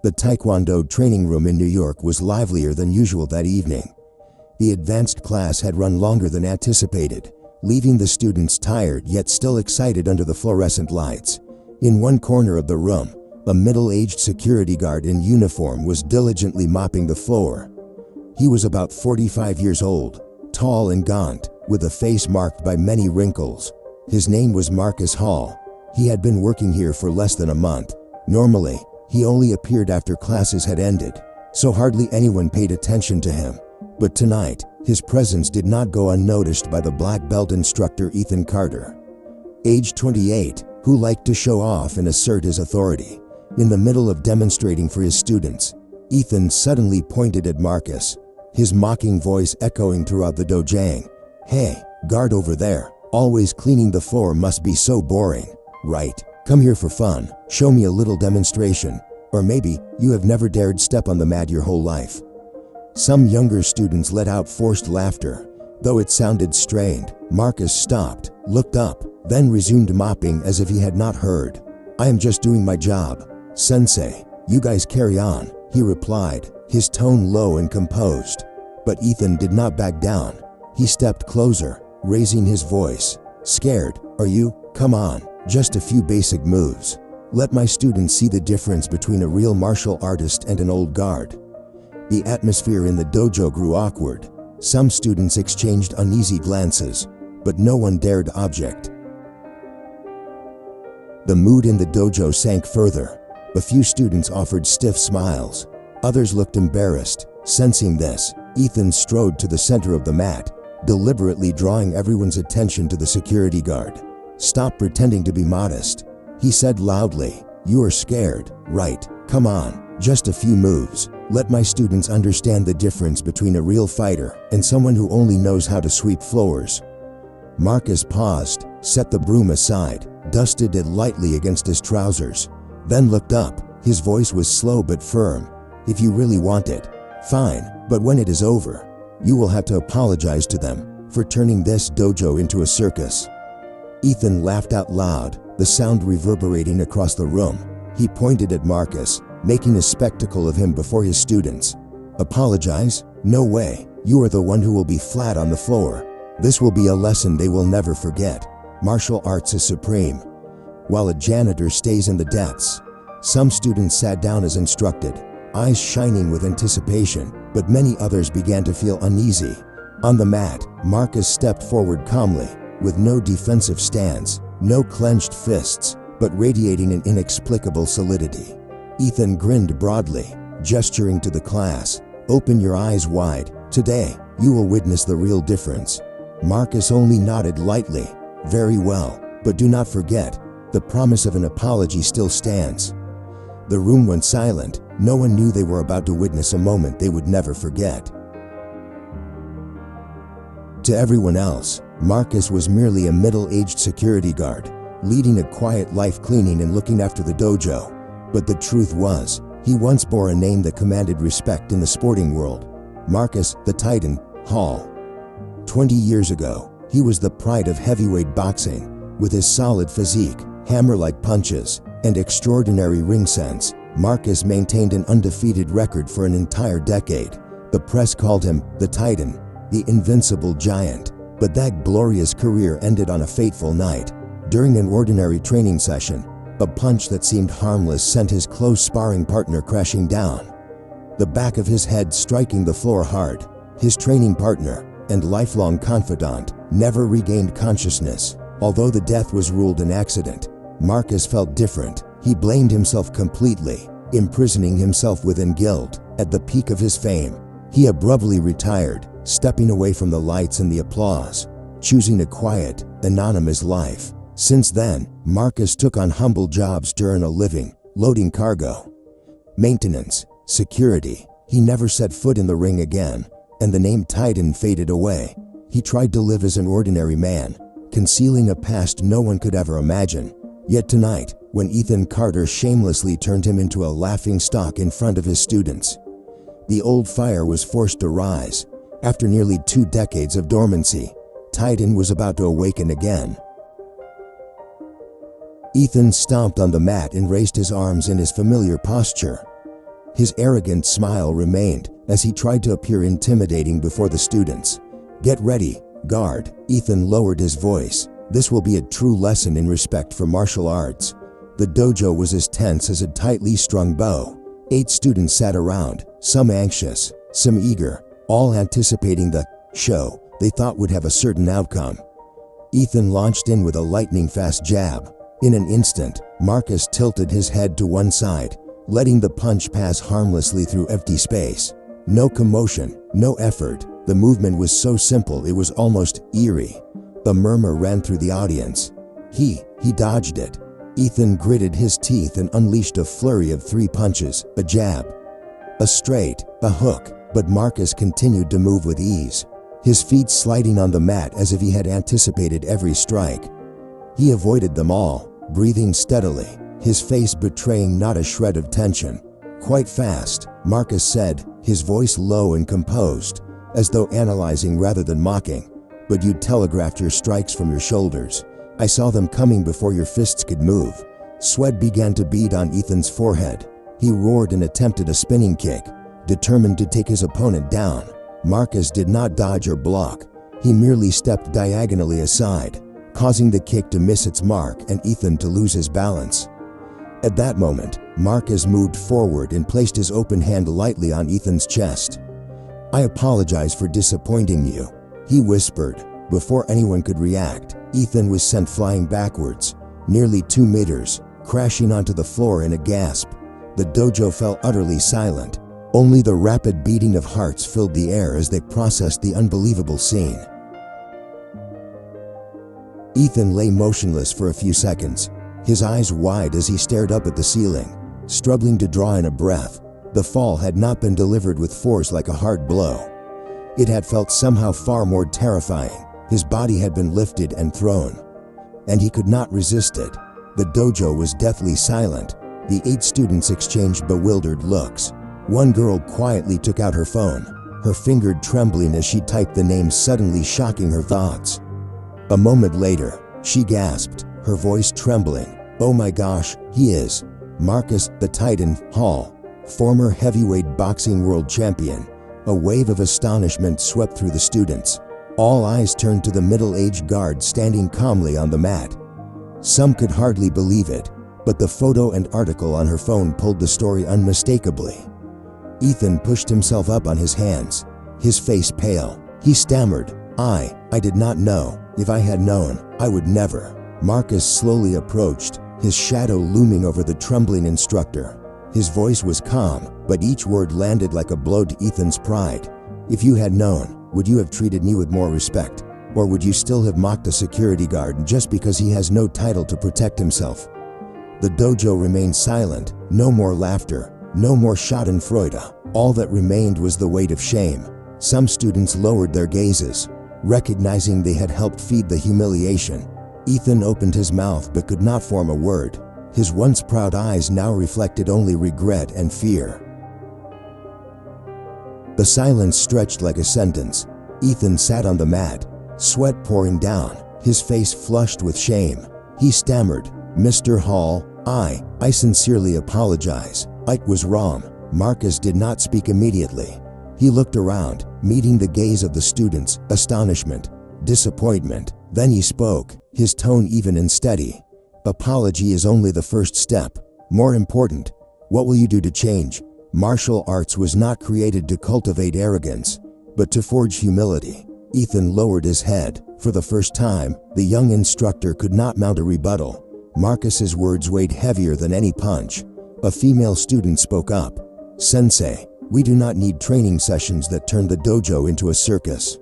The Taekwondo training room in New York was livelier than usual that evening. The advanced class had run longer than anticipated, leaving the students tired yet still excited under the fluorescent lights. In one corner of the room, a middle-aged security guard in uniform was diligently mopping the floor. He was about 45 years old, tall and gaunt, with a face marked by many wrinkles. His name was Marcus Hall. He had been working here for less than a month. Normally, he only appeared after classes had ended, so hardly anyone paid attention to him. But tonight, his presence did not go unnoticed by the black belt instructor Ethan Carter, age 28, who liked to show off and assert his authority. In the middle of demonstrating for his students, Ethan suddenly pointed at Marcus, his mocking voice echoing throughout the dojang. "Hey, guard over there, always cleaning the floor must be so boring, right? Come here for fun, show me a little demonstration. Or maybe you have never dared step on the mat your whole life." Some younger students let out forced laughter. Though it sounded strained, Marcus stopped, looked up, then resumed mopping as if he had not heard. "I am just doing my job, Sensei. You guys carry on," he replied, his tone low and composed. But Ethan did not back down. He stepped closer, raising his voice. "Scared, are you? Come on, just a few basic moves. Let my students see the difference between a real martial artist and an old guard." The atmosphere in the dojo grew awkward. Some students exchanged uneasy glances, but no one dared object. The mood in the dojo sank further. A few students offered stiff smiles. Others looked embarrassed. Sensing this, Ethan strode to the center of the mat, deliberately drawing everyone's attention to the security guard. "Stop pretending to be modest," he said loudly. "You are scared, right? Come on, just a few moves. Let my students understand the difference between a real fighter and someone who only knows how to sweep floors." Marcus paused, set the broom aside, dusted it lightly against his trousers, then looked up. His voice was slow but firm. "If you really want it, fine, but when it is over, you will have to apologize to them for turning this dojo into a circus." Ethan laughed out loud, the sound reverberating across the room. He pointed at Marcus, making a spectacle of him before his students. "Apologize? No way. You are the one who will be flat on the floor. This will be a lesson they will never forget. Martial arts is supreme." While a janitor stays in the depths, some students sat down as instructed, eyes shining with anticipation, but many others began to feel uneasy. On the mat, Marcus stepped forward calmly, with no defensive stance, no clenched fists, but radiating an inexplicable solidity. Ethan grinned broadly, gesturing to the class. "Open your eyes wide. Today, you will witness the real difference." Marcus only nodded lightly. "Very well, but do not forget, the promise of an apology still stands." The room went silent. No one knew they were about to witness a moment they would never forget. To everyone else, Marcus was merely a middle-aged security guard, leading a quiet life cleaning and looking after the dojo. But the truth was, he once bore a name that commanded respect in the sporting world. Marcus the Titan Hall. 20 years ago, he was the pride of heavyweight boxing. With his solid physique, hammer-like punches, and extraordinary ring sense, Marcus maintained an undefeated record for an entire decade. The press called him the Titan, the invincible giant. But that glorious career ended on a fateful night. During an ordinary training session, a punch that seemed harmless sent his close sparring partner crashing down, the back of his head striking the floor hard. His training partner and lifelong confidant never regained consciousness. Although the death was ruled an accident, Marcus felt different. He blamed himself completely, imprisoning himself within guilt. At the peak of his fame, he abruptly retired, stepping away from the lights and the applause, choosing a quiet, anonymous life. Since then, Marcus took on humble jobs to earn a living, loading cargo, maintenance, security. He never set foot in the ring again, and the name Titan faded away. He tried to live as an ordinary man, concealing a past no one could ever imagine. Yet tonight, when Ethan Carter shamelessly turned him into a laughingstock in front of his students, the old fire was forced to rise. After nearly 2 decades of dormancy, Titan was about to awaken again. Ethan stomped on the mat and raised his arms in his familiar posture. His arrogant smile remained as he tried to appear intimidating before the students. "Get ready, guard." Ethan lowered his voice. "This will be a true lesson in respect for martial arts." The dojo was as tense as a tightly strung bow. 8 students sat around, some anxious, some eager, all anticipating the show they thought would have a certain outcome. Ethan launched in with a lightning-fast jab. In an instant, Marcus tilted his head to one side, letting the punch pass harmlessly through empty space. No commotion, no effort. The movement was so simple it was almost eerie. A murmur ran through the audience. He dodged it. Ethan gritted his teeth and unleashed a flurry of 3 punches, a jab, a straight, a hook, but Marcus continued to move with ease, his feet sliding on the mat as if he had anticipated every strike. He avoided them all, breathing steadily, his face betraying not a shred of tension. "Quite fast," Marcus said, his voice low and composed, as though analyzing rather than mocking. "But you telegraphed your strikes from your shoulders. I saw them coming before your fists could move." Sweat began to bead on Ethan's forehead. He roared and attempted a spinning kick, determined to take his opponent down. Marcus did not dodge or block. He merely stepped diagonally aside, causing the kick to miss its mark and Ethan to lose his balance. At that moment, Marcus moved forward and placed his open hand lightly on Ethan's chest. "I apologize for disappointing you," he whispered. Before anyone could react, Ethan was sent flying backwards, nearly 2 meters, crashing onto the floor in a gasp. The dojo fell utterly silent. Only the rapid beating of hearts filled the air as they processed the unbelievable scene. Ethan lay motionless for a few seconds, his eyes wide as he stared up at the ceiling, struggling to draw in a breath. The fall had not been delivered with force like a hard blow. It had felt somehow far more terrifying. His body had been lifted and thrown, and he could not resist it. The dojo was deathly silent. The 8 students exchanged bewildered looks. One girl quietly took out her phone, her finger trembling as she typed the name, suddenly shocking her thoughts. A moment later, she gasped, her voice trembling. "Oh my gosh, he is Marcus the Titan Hall, former heavyweight boxing world champion." A wave of astonishment swept through the students. All eyes turned to the middle-aged guard standing calmly on the mat. Some could hardly believe it, but the photo and article on her phone pulled the story unmistakably. Ethan pushed himself up on his hands, his face pale. He stammered, I did not know. If I had known, I would never." Marcus slowly approached, his shadow looming over the trembling instructor. His voice was calm, but each word landed like a blow to Ethan's pride. "If you had known, would you have treated me with more respect? Or would you still have mocked a security guard just because he has no title to protect himself?" The dojo remained silent. No more laughter, no more schadenfreude. All that remained was the weight of shame. Some students lowered their gazes, recognizing they had helped feed the humiliation. Ethan opened his mouth but could not form a word. His once proud eyes now reflected only regret and fear. The silence stretched like a sentence. Ethan sat on the mat, sweat pouring down, his face flushed with shame. He stammered, "Mr. Hall, I sincerely apologize. I was wrong." Marcus did not speak immediately. He looked around, meeting the gaze of the students, astonishment, disappointment. Then he spoke, his tone even and steady. "Apology is only the first step. More important, what will you do to change? Martial arts was not created to cultivate arrogance, but to forge humility." Ethan lowered his head. For the first time, the young instructor could not mount a rebuttal. Marcus's words weighed heavier than any punch. A female student spoke up. "Sensei, we do not need training sessions that turn the dojo into a circus.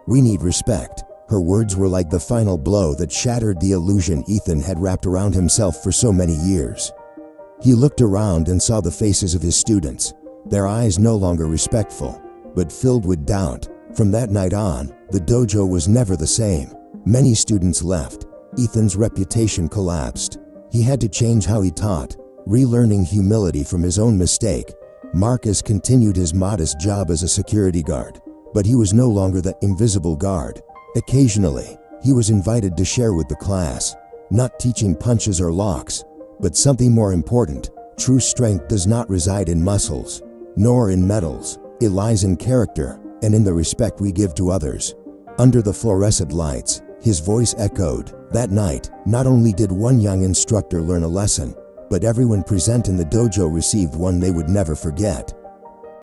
We need respect." Her words were like the final blow that shattered the illusion Ethan had wrapped around himself for so many years. He looked around and saw the faces of his students, their eyes no longer respectful, but filled with doubt. From that night on, the dojo was never the same. Many students left. Ethan's reputation collapsed. He had to change how he taught, relearning humility from his own mistake. Marcus continued his modest job as a security guard, but he was no longer the invisible guard. Occasionally, he was invited to share with the class. not teaching punches or locks, but something more important. True strength does not reside in muscles, nor in medals. It lies in character and in the respect we give to others. Under the fluorescent lights, his voice echoed. That night, not only did one young instructor learn a lesson, but everyone present in the dojo received one they would never forget.